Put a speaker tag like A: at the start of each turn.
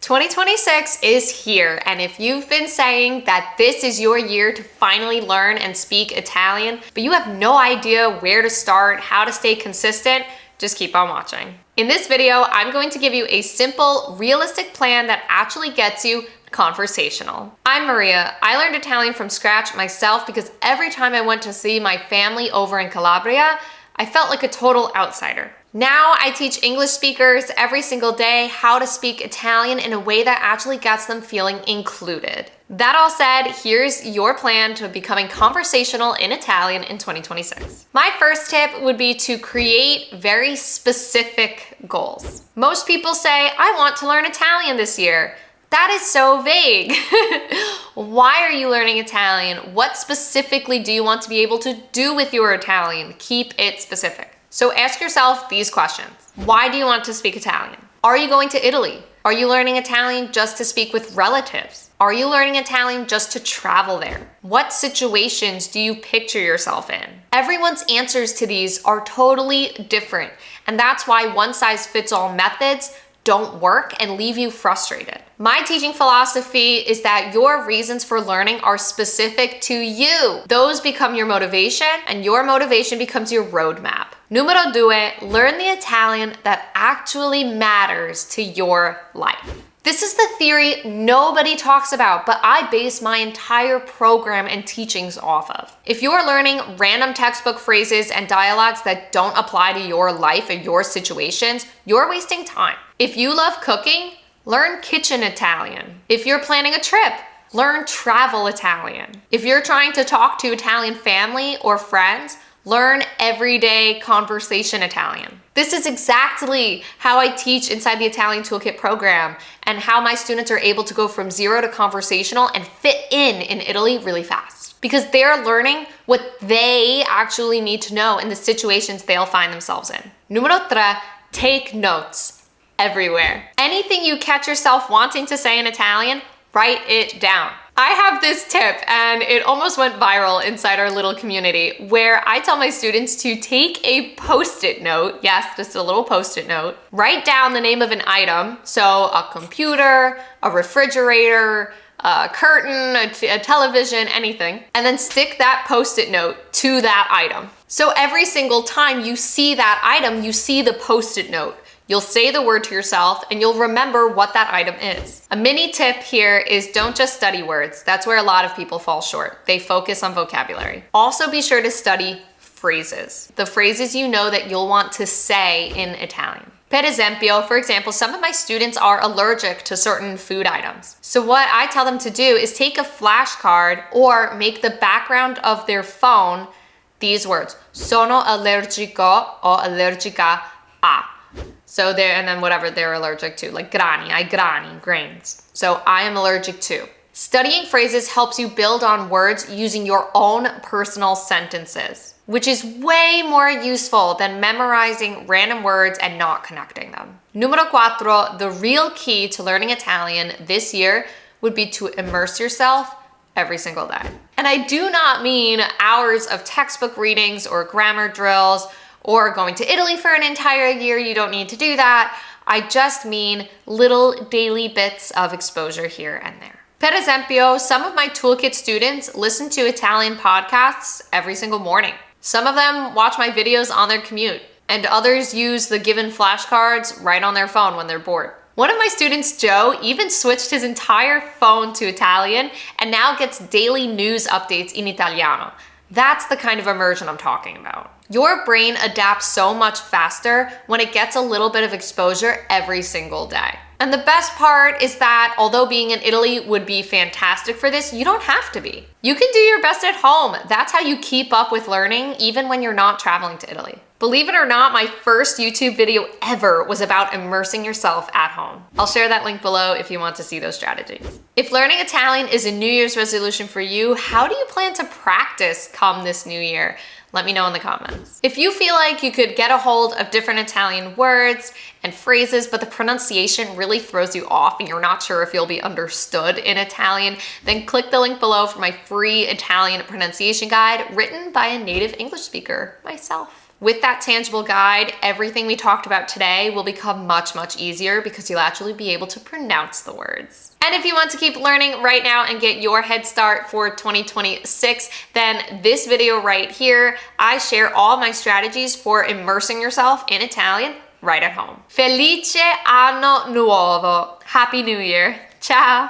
A: 2026 is here, and if you've been saying that this is your year to finally learn and speak Italian, but you have no idea where to start, how to stay consistent, just keep on watching. In this video, I'm going to give you a simple, realistic plan that actually gets you conversational. I'm Maria. I learned Italian from scratch myself because every time I went to see my family over in Calabria, I felt like a total outsider. Now I teach English speakers every single day how to speak Italian in a way that actually gets them feeling included. That all said, here's your plan to becoming conversational in Italian in 2026. My first tip would be to create very specific goals. Most people say, I want to learn Italian this year. That is so vague. Why are you learning Italian? What specifically do you want to be able to do with your Italian? Keep it specific. So ask yourself these questions. Why do you want to speak Italian? Are you going to Italy? Are you learning Italian just to speak with relatives? Are you learning Italian just to travel there? What situations do you picture yourself in? Everyone's answers to these are totally different, and that's why one-size-fits-all methods don't work and leave you frustrated. My teaching philosophy is that your reasons for learning are specific to you. Those become your motivation, and your motivation becomes your roadmap. Numero due, learn the Italian that actually matters to your life. This is the theory nobody talks about, but I base my entire program and teachings off of. If you're learning random textbook phrases and dialogues that don't apply to your life and your situations, you're wasting time. If you love cooking, learn kitchen Italian. If you're planning a trip, learn travel Italian. If you're trying to talk to Italian family or friends, learn everyday conversation Italian. This is exactly how I teach inside the Italian Toolkit program and how my students are able to go from zero to conversational and fit in Italy really fast. Because they're learning what they actually need to know in the situations they'll find themselves in. Numero tre, take notes everywhere. Anything you catch yourself wanting to say in Italian, write it down. I have this tip, and it almost went viral inside our little community, where I tell my students to take a Post-it note, yes, just a little Post-it note, write down the name of an item, so a computer, a refrigerator, a curtain, a television, anything, and then stick that Post-it note to that item. So every single time you see that item, you see the Post-it note. You'll say the word to yourself and you'll remember what that item is. A mini tip here is don't just study words. That's where a lot of people fall short. They focus on vocabulary. Also be sure to study phrases. The phrases you know that you'll want to say in Italian. Per esempio, for example, some of my students are allergic to certain food items. So what I tell them to do is take a flashcard or make the background of their phone these words. Sono allergico o allergica a. So there, and then whatever they're allergic to, like grani, grains. So I am allergic to. Studying phrases helps you build on words using your own personal sentences, which is way more useful than memorizing random words and not connecting them. Numero quattro, the real key to learning Italian this year would be to immerse yourself every single day. And I do not mean hours of textbook readings or grammar drills or going to Italy for an entire year. You don't need to do that. I just mean little daily bits of exposure here and there. Per esempio, some of my Toolkit students listen to Italian podcasts every single morning. Some of them watch my videos on their commute, and others use the given flashcards right on their phone when they're bored. One of my students, Joe, even switched his entire phone to Italian and now gets daily news updates in Italiano. That's the kind of immersion I'm talking about. Your brain adapts so much faster when it gets a little bit of exposure every single day. And the best part is that although being in Italy would be fantastic for this, you don't have to be. You can do your best at home. That's how you keep up with learning even when you're not traveling to Italy. Believe it or not, my first YouTube video ever was about immersing yourself at home. I'll share that link below if you want to see those strategies. If learning Italian is a New Year's resolution for you, how do you plan to practice come this new year? Let me know in the comments. If you feel like you could get a hold of different Italian words and phrases, but the pronunciation really throws you off and you're not sure if you'll be understood in Italian, then click the link below for my free Italian pronunciation guide written by a native English speaker, myself. With that tangible guide, everything we talked about today will become much, much easier because you'll actually be able to pronounce the words. And if you want to keep learning right now and get your head start for 2026, then this video right here, I share all my strategies for immersing yourself in Italian right at home. Felice anno nuovo! Happy New Year! Ciao!